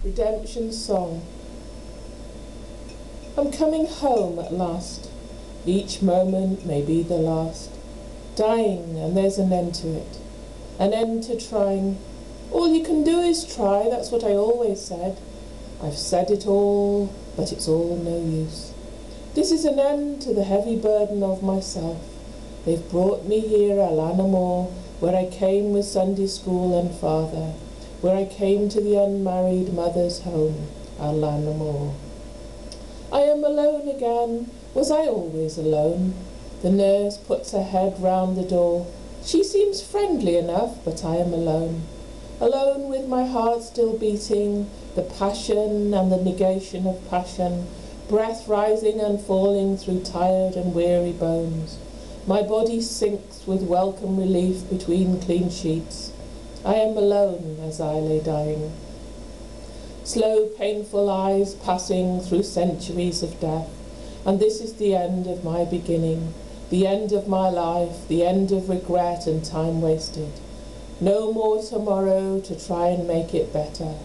Redemption Song. I'm coming home at last. Each moment may be the last. Dying, and there's an end to it. An end to trying. All you can do is try, that's what I always said. I've said it all, but it's all no use. This is an end to the heavy burden of myself. They've brought me here, Alanamore, where I came with Sunday school and father, where I came to the unmarried mother's home, Alanamore. I am alone again. Was I always alone? The nurse puts her head round the door. She seems friendly enough, but I am alone. Alone with my heart still beating, the passion and the negation of passion, breath rising and falling through tired and weary bones. My body sinks with welcome relief between clean sheets. I am alone as I lay dying. Slow, painful eyes passing through centuries of death. And this is the end of my beginning, the end of my life, the end of regret and time wasted. No more tomorrow to try and make it better.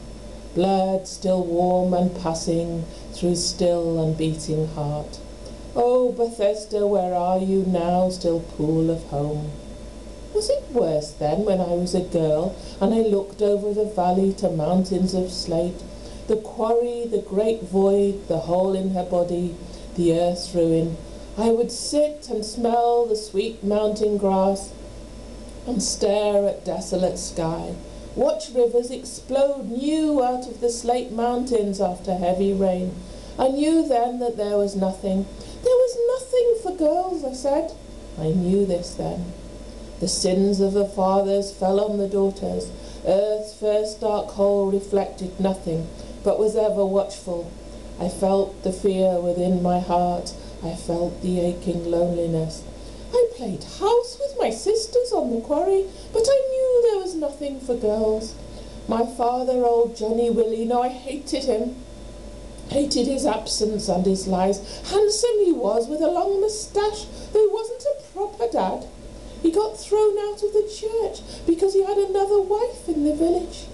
Blood still warm and passing through still and beating heart. Oh, Bethesda, where are you now, still pool of home? Was it worse then when I was a girl and I looked over the valley to mountains of slate, the quarry, the great void, the hole in her body, the earth's ruin? I would sit and smell the sweet mountain grass and stare at desolate sky, watch rivers explode new out of the slate mountains after heavy rain. I knew then that there was nothing. There was nothing for girls, I said. I knew this then. The sins of the fathers fell on the daughters. Earth's first dark hole reflected nothing, but was ever watchful. I felt the fear within my heart. I felt the aching loneliness. I played house with my sisters on the quarry, but I knew there was nothing for girls. My father, old Johnny Willie, no, I hated him. Hated his absence and his lies. Handsome he was, with a long moustache, though he wasn't a proper dad. He got thrown out of the church because he had another wife in the village.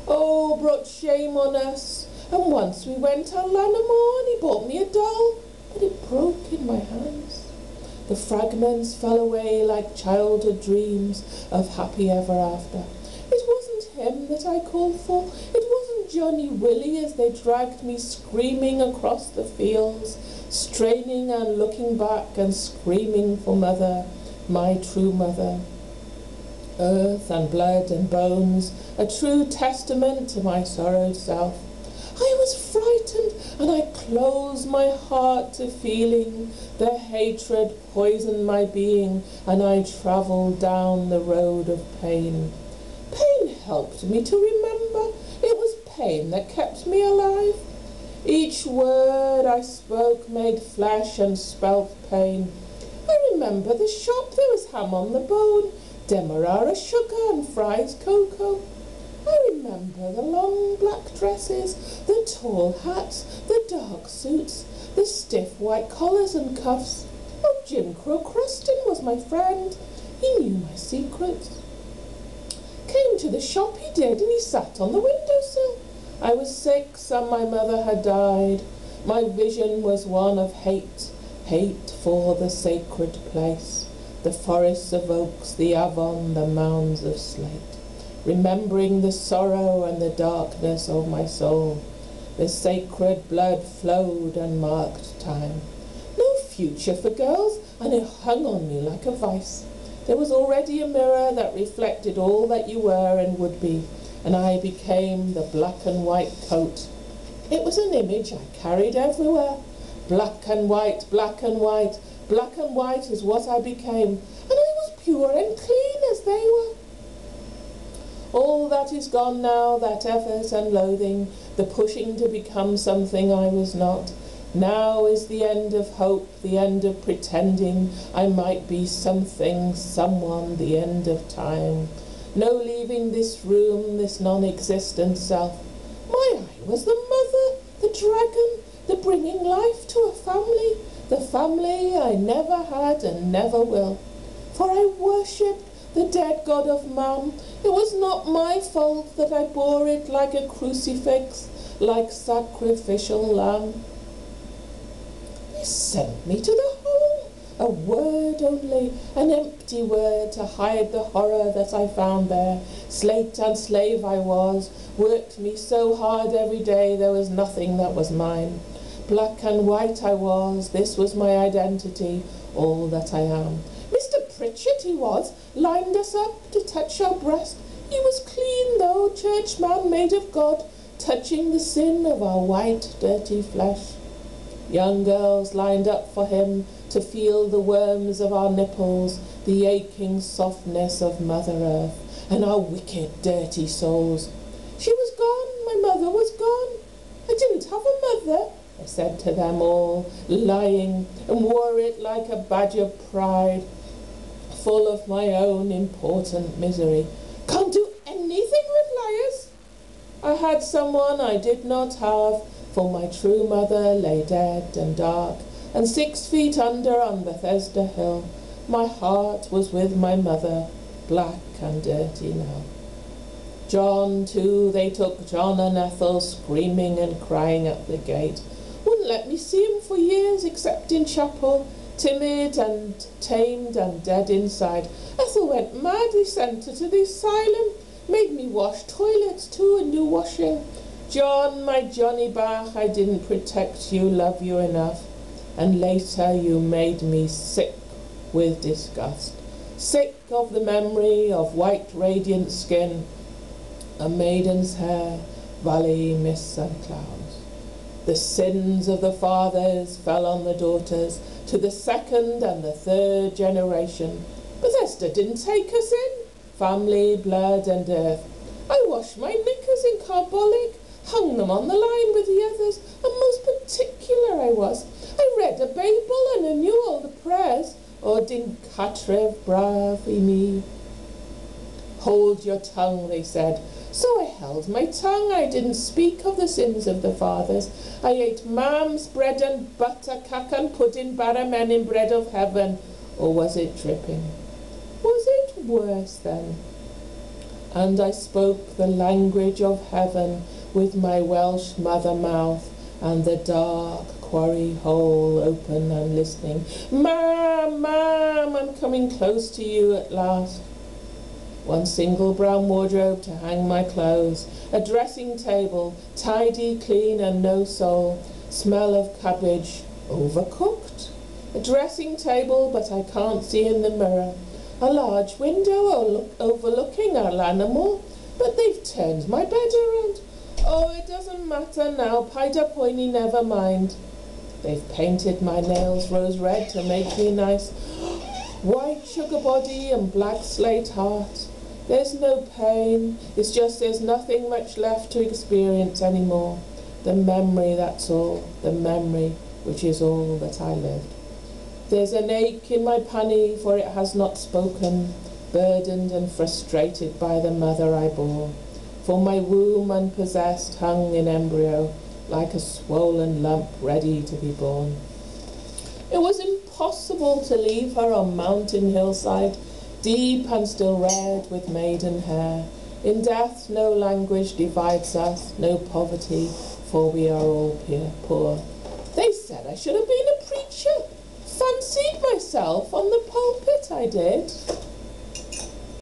Oh, brought shame on us. And once we went to Lanamore and he bought me a doll, but it broke in my hands. The fragments fell away like childhood dreams of happy ever after. It wasn't him that I called for. It wasn't Johnny Willie as they dragged me screaming across the fields, straining and looking back and screaming for mother, my true mother. Earth and blood and bones, a true testament to my sorrowed self. I was frightened, and I closed my heart to feeling. Their hatred poisoned my being, and I travelled down the road of pain. Pain helped me to remember. It was pain that kept me alive. Each word I spoke made flesh and spelt pain. I remember the shop, there was ham on the bone, demerara sugar and fries cocoa. I remember the long black dresses, the tall hats, the dark suits, the stiff white collars and cuffs. Oh, Jim Crow Cruston was my friend. He knew my secrets. Came to the shop he did, and he sat on the windowsill. I was 6 and my mother had died. My vision was one of hate, hate for the sacred place, the forests of oaks, the Avon, the mounds of slate. Remembering the sorrow and the darkness of my soul, the sacred blood flowed and marked time. No future for girls, and it hung on me like a vice. There was already a mirror that reflected all that you were and would be, and I became the black and white coat. It was an image I carried everywhere. Black and white, black and white, black and white is what I became, and I was pure and clean as they were. All that is gone now, that effort and loathing, the pushing to become something I was not. Now is the end of hope, the end of pretending I might be something, someone, the end of time. No leaving this room, this non-existent self. My I was the mother, the dragon, the bringing life to a family, the family I never had and never will. For I worshipped the dead God of man. It was not my fault that I bore it like a crucifix, like sacrificial lamb. They sent me to the hole, a word only, an empty word to hide the horror that I found there. Slate and slave I was, worked me so hard every day there was nothing that was mine. Black and white I was, this was my identity, all that I am. Mr. Pritchard he was, lined us up to touch our breast. He was clean though, churchman made of God, touching the sin of our white dirty flesh. Young girls lined up for him to feel the worms of our nipples, the aching softness of Mother Earth, and our wicked dirty souls. She was gone, my mother was gone. I didn't have a mother, I said to them all, lying, and wore it like a badge of pride, full of my own important misery. Can't do anything with liars. I had someone I did not have, for my true mother lay dead and dark, and 6 feet under on Bethesda Hill. My heart was with my mother, black and dirty now. John, too, they took John and Ethel, screaming and crying at the gate. Wouldn't let me see him for years, except in chapel, timid and tamed and dead inside. Ethel went mad, we sent her to the asylum, made me wash toilets too and do washing. John, my Johnny Bach, I didn't protect you, love you enough. And later you made me sick with disgust, sick of the memory of white radiant skin, a maiden's hair, valley mists and clouds. The sins of the fathers fell on the daughters to the 2nd and the 3rd generation. Bethesda didn't take us in, family, blood and earth. I washed my knickers in carbolic, hung them on the line with the others, and most particular I was. I read a Bible and I knew all the prayers. O din catrev bravi me. Hold your tongue, they said. So I held my tongue. I didn't speak of the sins of the fathers. I ate ma'am's bread and butter, cack and pudding, barramen in bread of heaven. Or was it dripping? Was it worse then? And I spoke the language of heaven with my Welsh mother mouth, and the dark quarry hole open and listening. Ma'am, ma'am, I'm coming close to you at last. One single brown wardrobe to hang my clothes, a dressing table, tidy, clean and no soul, smell of cabbage, overcooked. A dressing table, but I can't see in the mirror. A large window overlooking our animal, but they've turned my bed around. Oh, it doesn't matter now, Paida Poini, never mind. They've painted my nails rose red to make me nice. White sugar body and black slate heart. There's no pain, it's just there's nothing much left to experience anymore. The memory, that's all, the memory, which is all that I lived. There's an ache in my panny, for it has not spoken, burdened and frustrated by the mother I bore. For my womb unpossessed hung in embryo, like a swollen lump ready to be born. It was impossible to leave her on mountain hillside, deep and still red with maiden hair. In death no language divides us, no poverty, for we are all poor. They said I should have been a preacher. Fancied myself on the pulpit, I did.